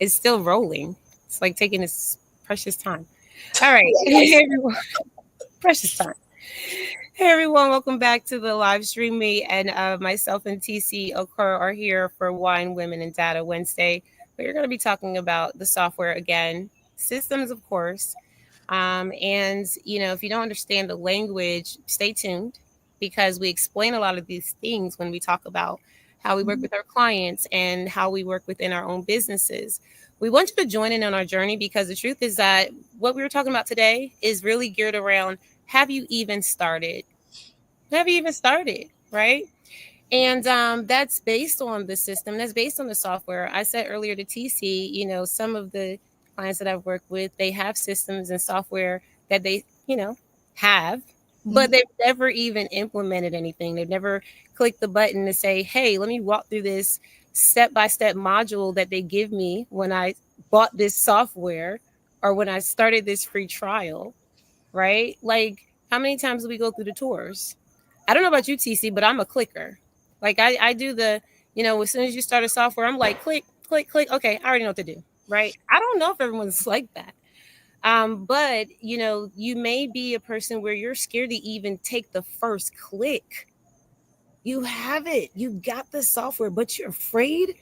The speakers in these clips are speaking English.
It's still rolling. It's like taking its precious time. All right. Yes. Hey, everyone. Precious time. Hey, everyone. Welcome back to the live stream. Me and myself and TC Okur are here for Wine, Women, and Data Wednesday. We're going to be talking about the software again, systems, of course. And, if you don't understand the language, stay tuned because we explain a lot of these things when we talk about how we work with our clients and how we work within our own businesses. We want you to join in on our journey because the truth is that what we were talking about today is really geared around have you even started? Have you even started? Right. And that's based on the system, that's based on the software. I said earlier to TC, some of the clients that I've worked with, they have systems and software that they, have, but Mhm. they've never even implemented anything. They've never clicked the button to say, hey, let me walk through this step by step module that they give me when I bought this software or when I started this free trial, right? Like, how many times do we go through the tours? I don't know about you, TC, but I'm a clicker. Like I do as soon as you start a software, I'm like, click, click, click. Okay, I already know what to do. Right. I don't know if everyone's like that. But you may be a person where you're scared to even take the first click. You have it. You got the software, but you're afraid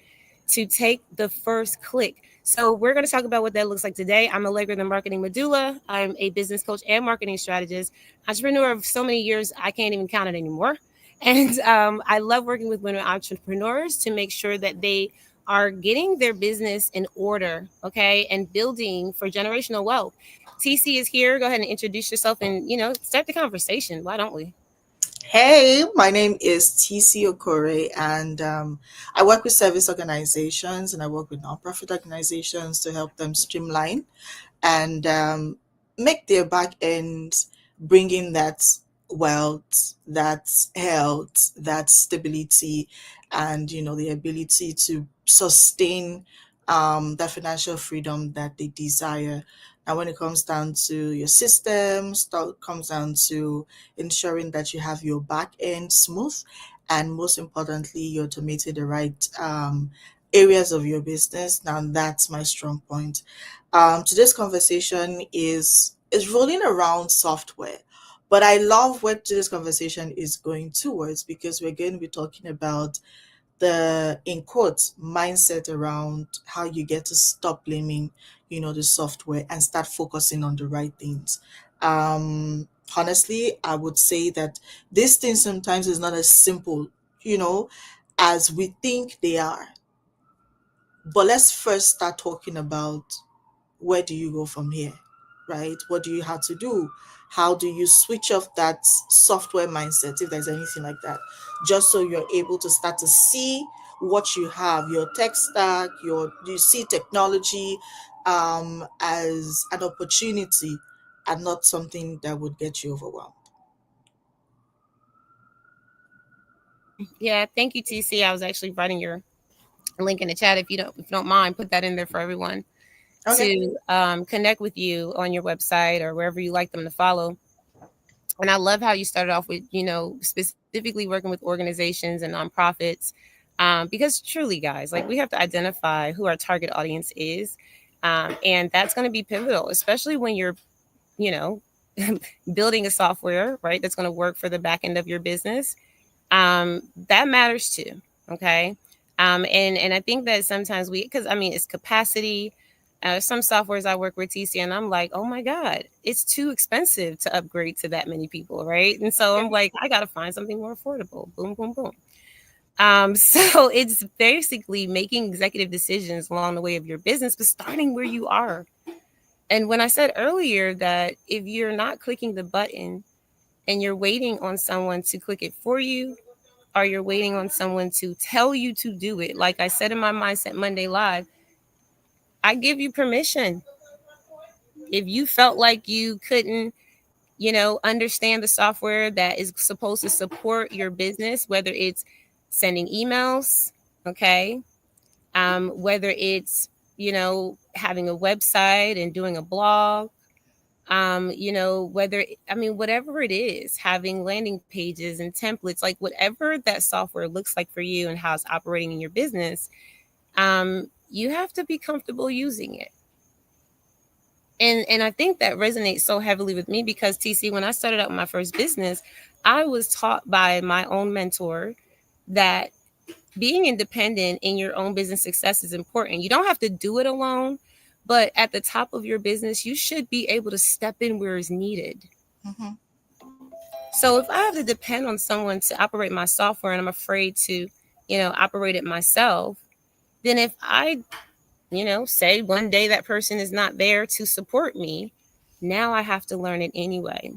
to take the first click. So we're going to talk about what that looks like today. I'm Allegra, the marketing medulla. I'm a business coach and marketing strategist, entrepreneur of so many years, I can't even count it anymore. And I love working with women entrepreneurs to make sure that they are getting their business in order, okay, and building for generational wealth. TC is here. Go ahead and introduce yourself and, start the conversation. Why don't we? Hey, my name is TC Okore, and I work with service organizations and I work with nonprofit organizations to help them streamline and make their back end bringing that wealth, that health, that stability, and the ability to sustain that financial freedom that they desire. Now, when it comes down to your systems, that comes down to ensuring that you have your back end smooth, and most importantly, you're automating the right areas of your business. Now, that's my strong point. Today's conversation is rolling around software, but I love what today's conversation is going towards because we're going to be talking about the in quotes mindset around how you get to stop blaming the software and start focusing on the right things. Honestly, I would say that this thing sometimes is not as simple you know as we think they are. But let's first start talking about where do you go from here, right? What do you have to do? How do you switch off that software mindset, if there's anything like that, just so you're able to start to see what you have, your tech stack, you see technology as an opportunity and not something that would get you overwhelmed. Yeah, thank you, TC. I was actually writing your link in the chat. If you don't mind, put that in there for everyone Okay. to connect with you on your website or wherever you like them to follow. And I love how you started off with specifically working with organizations and nonprofits, because truly, guys, like we have to identify who our target audience is, and that's going to be pivotal, especially when you're you know building a software, right? That's going to work for the back end of your business. That matters too. Okay. And I think that sometimes because I mean, it's capacity. Some softwares I work with, TC, and I'm like, oh my God, it's too expensive to upgrade to that many people, right? And so I'm like, I got to find something more affordable. Boom, boom, boom. So it's basically making executive decisions along the way of your business, but starting where you are. And when I said earlier that if you're not clicking the button and you're waiting on someone to click it for you, or you're waiting on someone to tell you to do it. Like I said in my Mindset Monday Live, I give you permission. If you felt like you couldn't, understand the software that is supposed to support your business, whether it's sending emails, okay, whether it's, having a website and doing a blog, whether I mean whatever it is, having landing pages and templates, like whatever that software looks like for you and how it's operating in your business, you have to be comfortable using it. And I think that resonates so heavily with me because TC, when I started out my first business, I was taught by my own mentor that being independent in your own business success is important. You don't have to do it alone, but at the top of your business, you should be able to step in where it's needed. Mm-hmm. So if I have to depend on someone to operate my software and I'm afraid to, operate it myself, then if I, say one day that person is not there to support me, now I have to learn it anyway.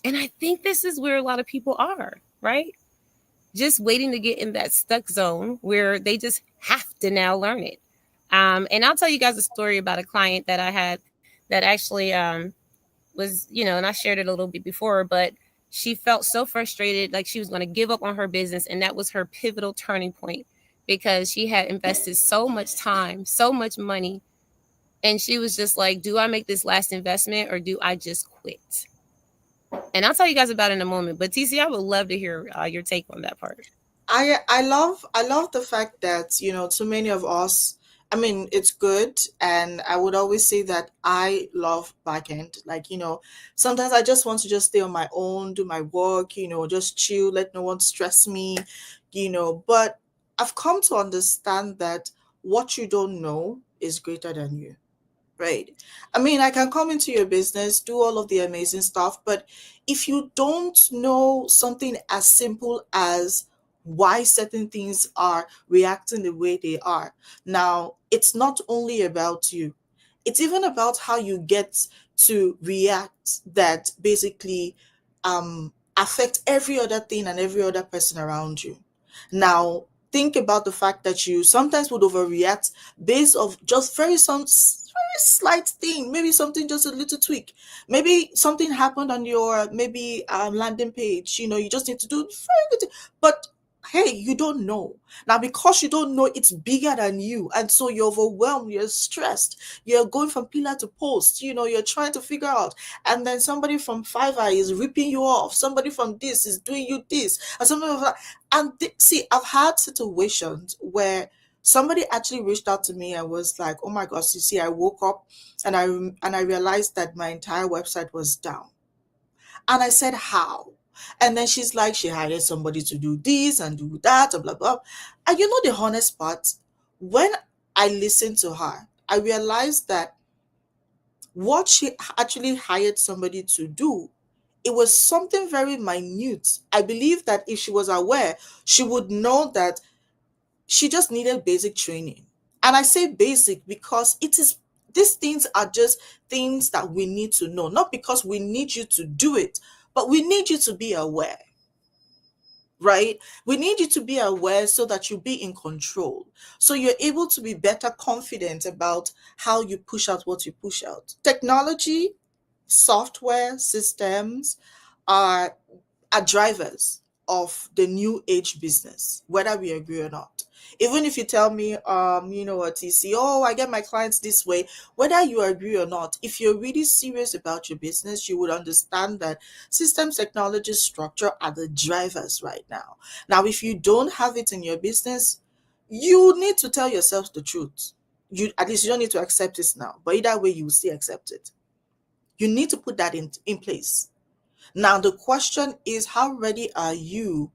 And I think this is where a lot of people are, right? Just waiting to get in that stuck zone where they just have to now learn it. And I'll tell you guys a story about a client that I had that actually was, and I shared it a little bit before, but she felt so frustrated, like she was going to give up on her business. And that was her pivotal turning point because she had invested so much time, so much money. And she was just like, do I make this last investment or do I just quit? And I'll tell you guys about it in a moment. But TC, I would love to hear your take on that part. I love the fact that, too many of us, I mean, it's good, and I would always say that I love backend. Like, sometimes I just want to just stay on my own, do my work, just chill, let no one stress me, but I've come to understand that what you don't know is greater than you. Right. I mean, I can come into your business, do all of the amazing stuff, but if you don't know something as simple as why certain things are reacting the way they are, now it's not only about you, it's even about how you get to react that basically affect every other thing and every other person around you. Now, think about the fact that you sometimes would overreact based of just very slight thing, maybe something just a little tweak, maybe something happened on your maybe landing page, you just need to do very little, but hey, you don't know. Now, because you don't know, it's bigger than you, and so you're overwhelmed, you're stressed, you're going from pillar to post, you're trying to figure out, and then somebody from Fiverr is ripping you off, somebody from this is doing you this, and somebody from that. And see, I've had situations where somebody actually reached out to me and was like, "Oh my gosh, you see, I woke up and I realized that my entire website was down." And I said, "How?" And then she's like, she hired somebody to do this and do that and blah blah. And the honest part, when I listened to her, I realized that what she actually hired somebody to do, it was something very minute. I believe that if she was aware, she would know that she just needed basic training. And I say basic because these things are just things that we need to know, not because we need you to do it, but we need you to be aware, right? We need you to be aware so that you be in control. So you're able to be better confident about how you push out what you push out. Technology, software, systems are drivers of the new age business, whether we agree or not. Even if you tell me, what TC, oh, I get my clients this way, whether you agree or not, if you're really serious about your business, you would understand that systems, technology, structure are the drivers right now. Now, if you don't have it in your business, you need to tell yourself the truth. At least you don't need to accept it now, but either way, you will still accept it. You need to put that in place. Now, the question is, how ready are you?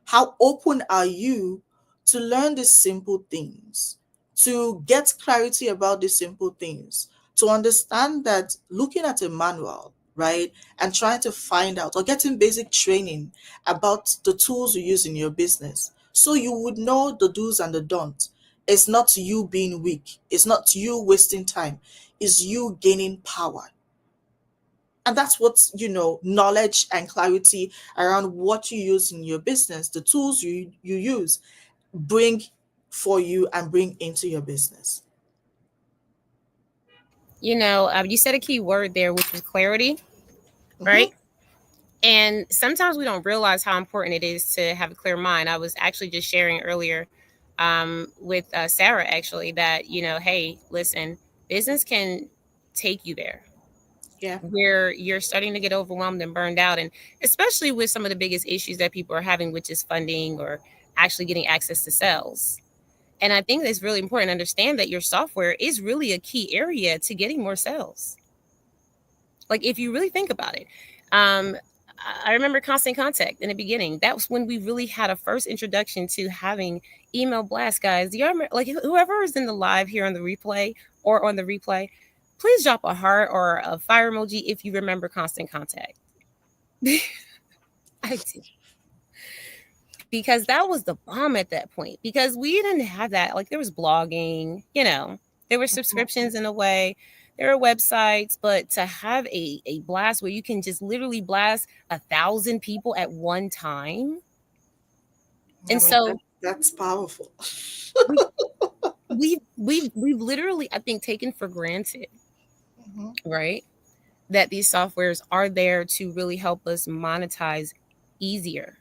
How open are you to learn these simple things, to get clarity about these simple things, to understand that looking at a manual, right, and trying to find out or getting basic training about the tools you use in your business so you would know the do's and the don'ts. It's not you being weak, it's not you wasting time, it's you gaining power. And that's what, knowledge and clarity around what you use in your business, the tools you use, bring for you and bring into your business. You said a key word there, which was clarity, Hmm. right? And sometimes we don't realize how important it is to have a clear mind. I was actually just sharing earlier with Sarah, actually, that, hey, listen, business can take you there Yeah. where you're starting to get overwhelmed and burned out. And especially with some of the biggest issues that people are having, which is funding or actually getting access to sales. And I think it's really important to understand that your software is really a key area to getting more sales. Like if you really think about it, um, I remember Constant Contact in the beginning. That was when we really had a first introduction to having email blast, guys. Do y'all remember, like whoever is in the live here on the replay or on the replay, please drop a heart or a fire emoji if you remember Constant Contact. I do. Because that was the bomb at that point. Because we didn't have that. Like there was blogging, there were subscriptions in a way. There are websites, but to have a blast where you can just literally blast 1,000 people at one time. I And mean, so that's powerful. we we've literally, I think, taken for granted, Mhm. right? That these softwares are there to really help us monetize easier,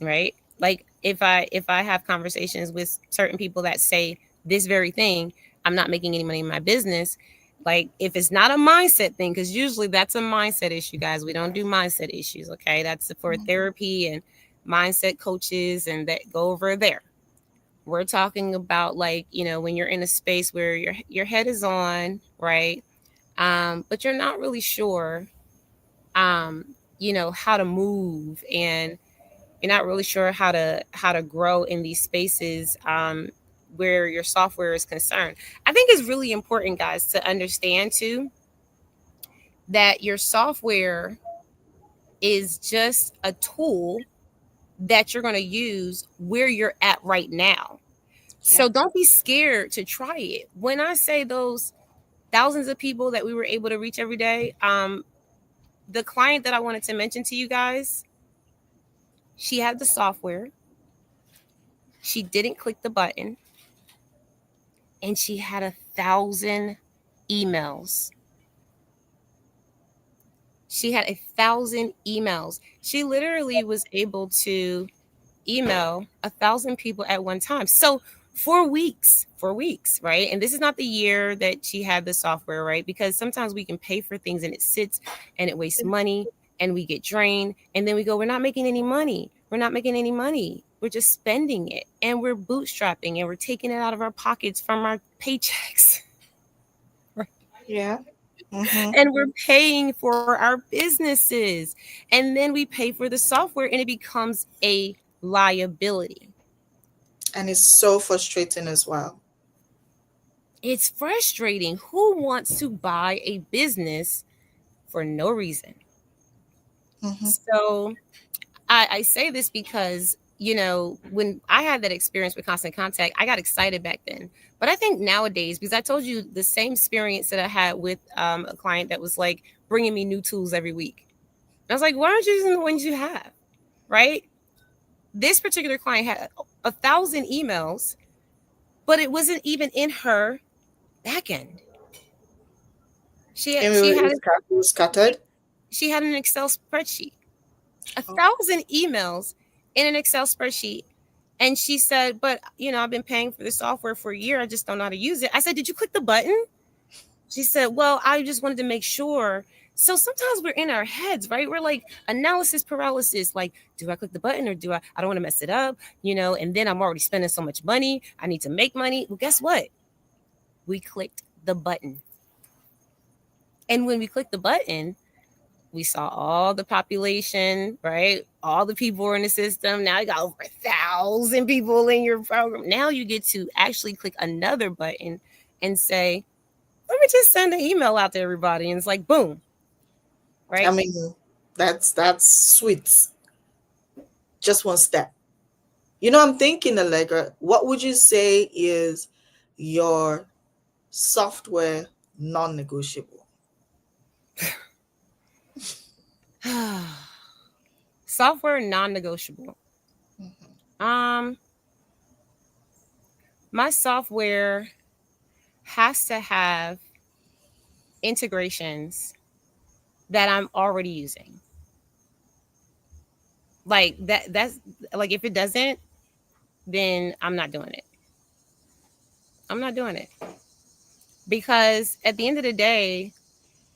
right? Like if I have conversations with certain people that say this very thing, I'm not making any money in my business. Like if it's not a mindset thing, because usually that's a mindset issue, guys. We don't do mindset issues, okay? That's for therapy and mindset coaches, and that go over there. We're talking about, like, when you're in a space where your head is on, right? But you're not really sure, um, how to move, and you're not really sure how to grow in these spaces, where your software is concerned. I think it's really important, guys, to understand too that your software is just a tool that you're going to use where you're at right now. Yeah. So don't be scared to try it. When I say those thousands of people that we were able to reach every day, the client that I wanted to mention to you guys, she had the software, she didn't click the button, and she had 1,000 emails. She had 1,000 emails. She literally was able to email 1,000 people at one time. So for weeks, right? And this is not the year that she had the software, right? Because sometimes we can pay for things and it sits and it wastes money and we get drained. And then we go, we're not making any money. We're not making any money. We're just spending it, and we're bootstrapping, and we're taking it out of our pockets from our paychecks. Yeah. Hmm. And we're paying for our businesses. And then we pay for the software and it becomes a liability. And it's so frustrating as well. It's frustrating. Who wants to buy a business for no reason? Hmm. So I say this because, when I had that experience with Constant Contact, I got excited back then. But I think nowadays, because I told you the same experience that I had with, a client that was like bringing me new tools every week. And I was like, why aren't you using the ones you have? Right? This particular client had 1,000 emails, but it wasn't even in her back end. She had, she had It was scattered. she had an Excel spreadsheet, a Oh. thousand emails in an Excel spreadsheet. And she said, but I've been paying for the software for a year. I just don't know how to use it. I said, did you click the button? She said, well, I just wanted to make sure. So sometimes we're in our heads, right? We're like analysis paralysis. Like, do I click the button or I don't want to mess it up, and then I'm already spending so much money. I need to make money. Well, guess what? We clicked the button. And when we clicked the button, we saw all the population, right? All the people were in the system. Now you got over 1,000 people in your program. Now you get to actually click another button and say, let me just send an email out to everybody. And it's like, boom, I right? mean, that's sweet. Just one step. I'm thinking, Allegra, what would you say is your software non-negotiable? Software non-negotiable. Mhm. Um, my software has to have integrations that I'm already using. Like that's like if it doesn't, then I'm not doing it. I'm not doing it. Because at the end of the day,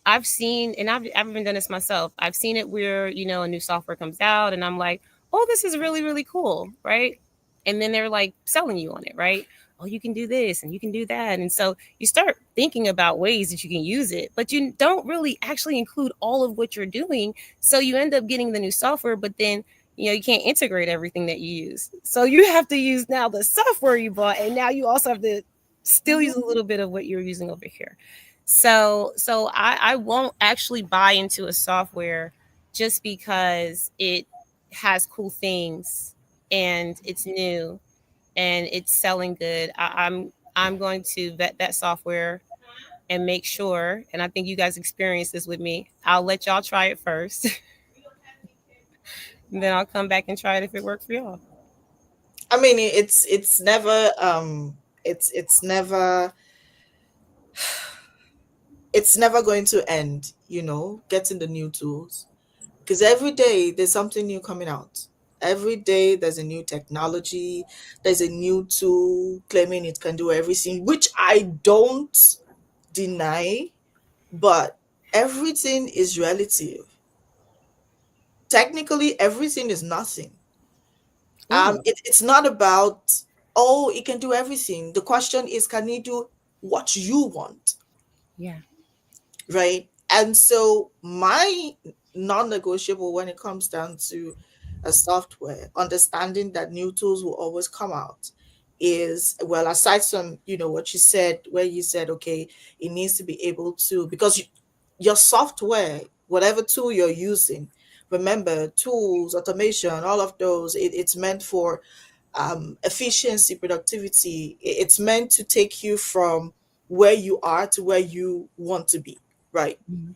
I've seen, and I've even done this myself. I've seen it where, a new software comes out and I'm like, oh, this is really, really cool, right? and then they're like selling you on it, right? Oh, you can do this and you can do that. And so you start thinking about ways that you can use it, but you don't really actually include all of what you're doing. So you end up getting the new software, but then you can't integrate everything that you use. So you have to use now the software you bought, and now you also have to still use a little bit of what you're using over here. So I won't actually buy into a software just because it has cool things and it's new and it's selling good. I'm going to vet that software and make sure. And I think you guys experience this with me. I'll let y'all try it first, and then I'll come back and try it if it works for y'all. I mean, it's never going to end, getting the new tools, because every day there's something new coming out. Every day there's a new technology, there's a new tool claiming it can do everything, which I don't deny, but everything is relative. Technically, everything is nothing. Ooh, It's not about, oh, it can do everything. The question is, can it do what you want? yeah. Right? And so my non-negotiable when it comes down to a software, understanding that new tools will always come out, is, well, aside from what you said, where you said, okay, it needs to be able to, because your software, whatever tool you're using, remember, tools, automation, all of those, it's meant for efficiency, productivity. It's meant to take you from where you are to where you want to be, right? Mhm.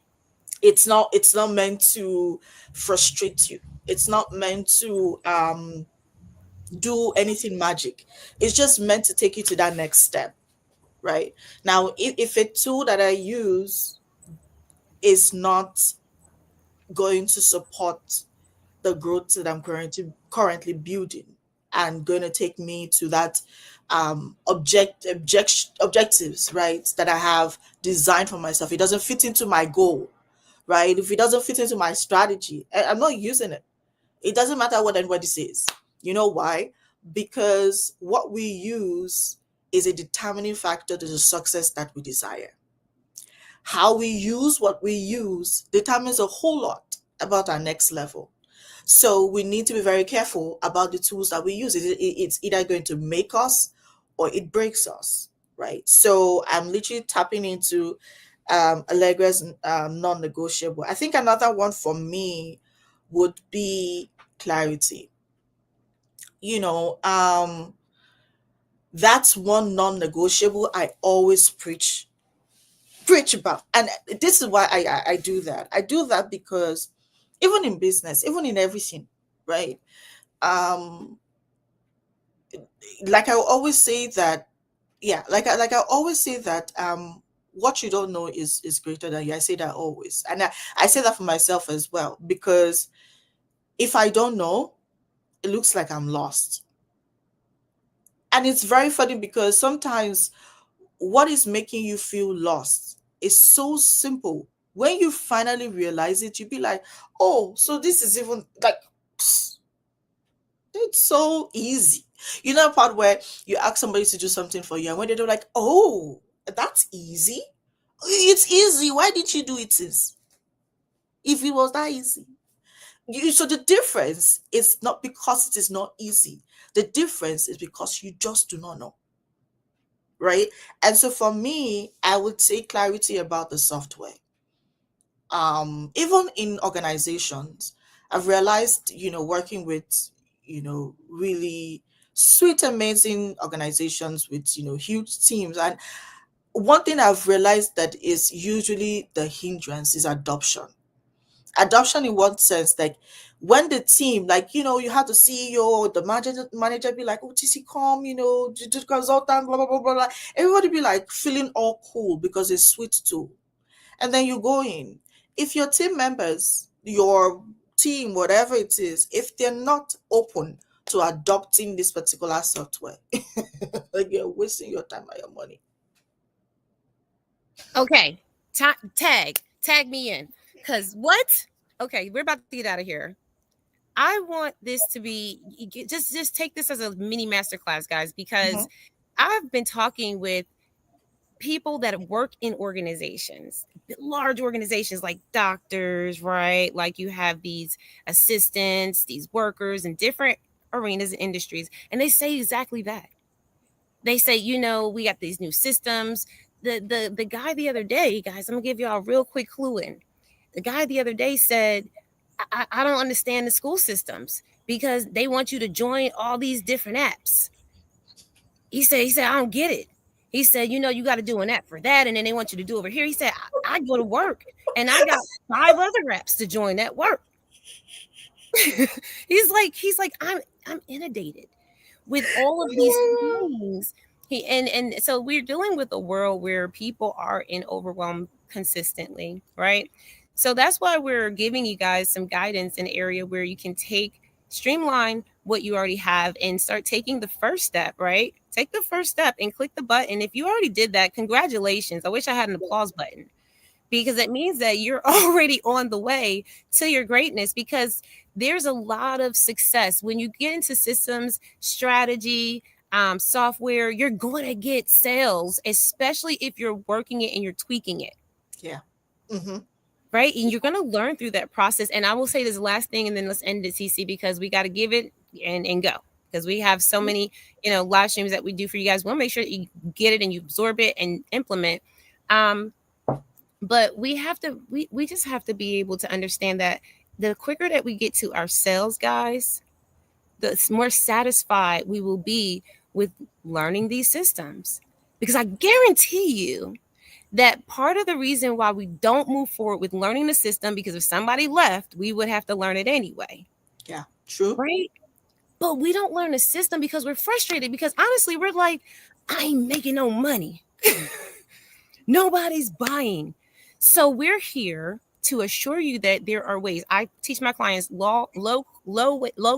It's not meant to frustrate you. It's not meant to do anything magic. It's just meant to take you to that next step, right? Now, if a tool that I use is not going to support the growth that I'm currently building and going to take me to that objectives, right, that I have designed for myself. It doesn't fit into my goal, right? If it doesn't fit into my strategy, I'm not using it. It doesn't matter what anybody says. You know why? Because what we use is a determining factor to the success that we desire. How we use what we use determines a whole lot about our next level. So we need to be very careful about the tools that we use. It's either going to make us or it breaks us, right? So I'm literally tapping into Allegra's non-negotiable. I think another one for me would be clarity. You know, that's one non-negotiable I always preach about, and this is why I do that. I do that because even in business, even in everything, right? Um, like I always say that, yeah, like I always say that what you don't know is greater than you. I say that always, and I say that for myself as well, because if I don't know, it looks like I'm lost. And it's very funny because sometimes what is making you feel lost is so simple. When you finally realize it, you be like, oh, so this is even like, psst, it's so easy. You know, the part where you ask somebody to do something for you, and when they do, like, oh, that's easy. It's easy. Why did you do it since? If it was that easy. So the difference is not because it is not easy. The difference is because you just do not know, right? And so for me, I would say clarity about the software. Even in organizations, I've realized, working with, really sweet, amazing organizations with, huge teams. And one thing I've realized that is usually the hindrance is adoption. Adoption in one sense, like when the team, like, you have the CEO, the manager be like, oh, TC, come, the consultant, blah, blah, blah, blah, blah. Everybody be like feeling all cool because it's sweet too. And then you go in. If your team members, your team, whatever it is, if they're not open to adopting this particular software, like, you're wasting your time and your money. Okay, tag me in, cause what? Okay, we're about to get out of here. I want this to be just take this as a mini masterclass, guys, because Mhm. I've been talking with people that work in organizations, large organizations like doctors, right? Like you have these assistants, these workers in different arenas and industries, and they say exactly that. They say, we got these new systems. The guy the other day, guys, I'm gonna give y'all a real quick clue in. The guy the other day said, I don't understand the school systems because they want you to join all these different apps. He said, I don't get it. He said, you got to do an app for that, and then they want you to do over here. He said, I go to work and I got 5 other apps to join at work. he's like, I'm inundated with all of these things. And so we're dealing with a world where people are in overwhelm consistently, right? So that's why we're giving you guys some guidance in an area where you can streamline what you already have and start taking the first step, right? Take the first step and click the button. If you already did that, congratulations. I wish I had an applause button because it means that you're already on the way to your greatness, because there's a lot of success when you get into systems, strategy, software. You're going to get sales, especially if you're working it and you're tweaking it, Yeah. Hmm. right? And you're going to learn through that process. And I will say this last thing, and then let's end it, CC, because we got to give it and go, because we have so many live streams that we do for you guys. We'll make sure that you get it and you absorb it and implement. But we just have to be able to understand that the quicker that we get to our sales, guys, the more satisfied we will be with learning these systems. Because I guarantee you that part of the reason why we don't move forward with learning the system, because if somebody left, we would have to learn it anyway. Yeah. True. Right? But we don't learn the system because we're frustrated, because honestly, we're like, I ain't making no money. Nobody's buying. So we're here to assure you that there are ways. I teach my clients low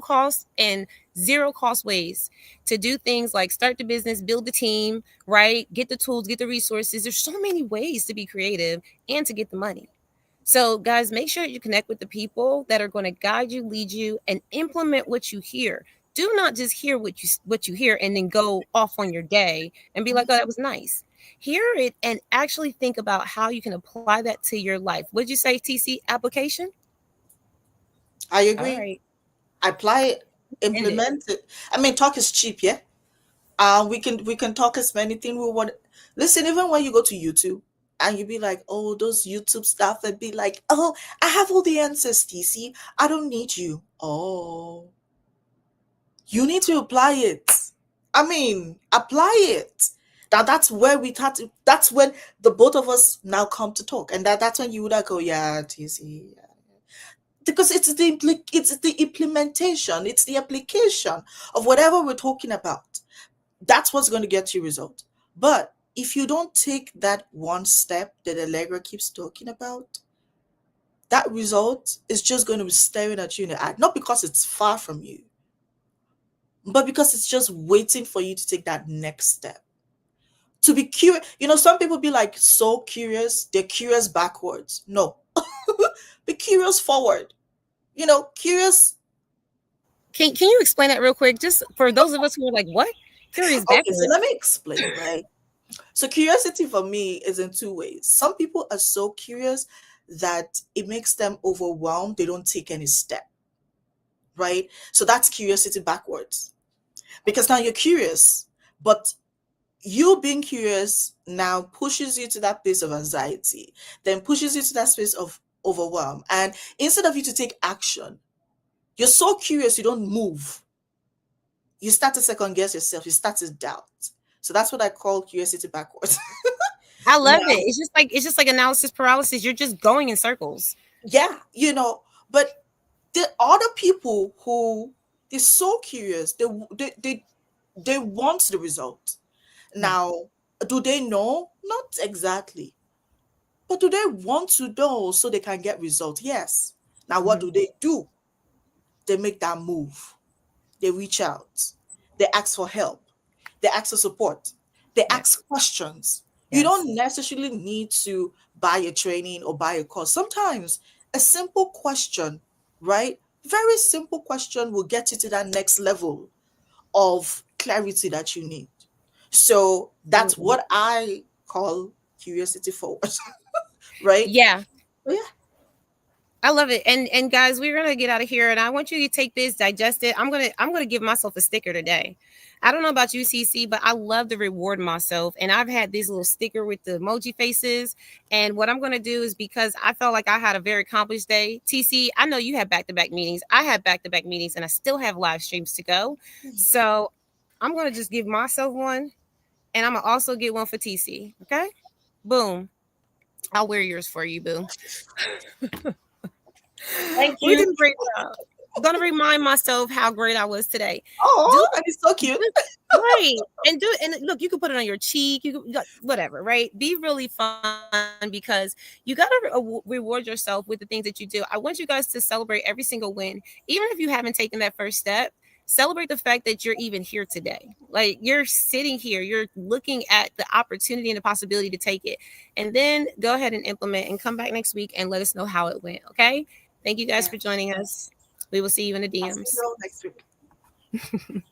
cost and zero cost ways to do things like start the business, build the team, right? Get the tools, get the resources. There's so many ways to be creative and to get the money. So, guys, make sure you connect with the people that are going to guide you, lead you, and implement what you hear. Do not just hear what you hear and then go off on your day and be like, "Oh, that was nice." Hear it and actually think about how you can apply that to your life. Would you say, TC, application? I All agree. right, Apply it, end it. implement it. I mean, talk is cheap, yeah. We can talk as many things we want. Listen, even when you go to YouTube and you be like, oh, those YouTube stuff, and be like, oh, I have all the answers, TC. I don't need you. Oh, you need to apply it. I mean, apply it. That's where we start. That's when the both of us now come to talk, and that's when you would like, go, yeah, TC, yeah. Because it's the implementation, it's the application of whatever we're talking about. That's what's going to get you result. But if you don't take that one step that Allegra keeps talking about, that result is just going to be staring at you in the eye. Not because it's far from you, but because it's just waiting for you to take that next step. To be curious, some people be like so curious, they're curious backwards. No, be curious forward. Curious. Can you explain that real quick, just for those of us who are like, what? Curious Okay, so let backwards. me explain, right? So curiosity for me is in two ways. Some people are so curious that it makes them overwhelmed. They don't take any step, right? So that's curiosity backwards. Because now you're curious, but you being curious now pushes you to that place of anxiety, then pushes you to that space of overwhelm. And instead of you to take action, you're so curious you don't move. You start to second guess yourself, you start to doubt. So that's what I call curiosity backwards. I love it. Now, It's just like analysis paralysis. You're just going in circles. yeah, but the other people who they're so curious, they want the result. Yeah. Now, do they know? Not exactly. But do they want to know so they can get results? Yes. Now, what Mhm. do they do? They make that move. They reach out. They ask for help. They ask for support. They Yeah. ask questions. You Yes. don't necessarily need to buy a training or buy a course. Sometimes a simple question, right? Very simple question will get you to that next level of clarity that you need. So that's Absolutely. what I call curiosity forward, right? Yeah. So yeah, I love it. And guys, we're gonna get out of here, and I want you to take this, digest it. I'm gonna give myself a sticker today. I don't know about you, CC, but I love to reward myself. And I've had this little sticker with the emoji faces. And what I'm gonna do is, because I felt like I had a very accomplished day. TC, I know you have back-to-back meetings. I have back-to-back meetings, and I still have live streams to go. So I'm gonna just give myself one, and I'm gonna also get one for TC. Okay? Boom. I'll wear yours for you, boo. thank We you. did a great job. Gonna remind myself how great I was today. Do Oh, and it's so cute. it right, and do it. And look, you can put it on your cheek. Whatever, right? Be really fun, because you gotta reward yourself with the things that you do. I want you guys to celebrate every single win, even if you haven't taken that first step. Celebrate the fact that you're even here today. Like, you're sitting here, you're looking at the opportunity and the possibility to take it, and then go ahead and implement, and come back next week and let us know how it went. Okay. Thank you guys Yeah. for joining us. We will see you in the I'll see DMs. you all next week.